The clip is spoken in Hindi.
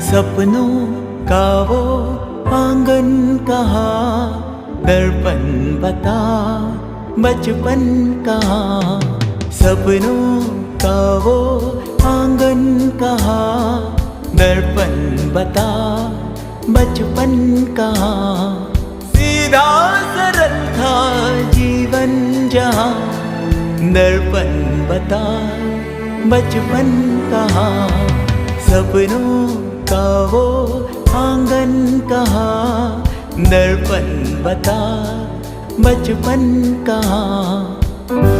सपनों का वो आंगन कहाँ, दर्पण बता बचपन कहाँ। सपनों का वो आंगन कहाँ, दर्पण बता बचपन कहाँ। सीधा सरल था जीवन जहाँ, दर्पण बता बचपन कहाँ। सपनों का वो आंगन कहाँ, दर्पण बता बचपन कहाँ।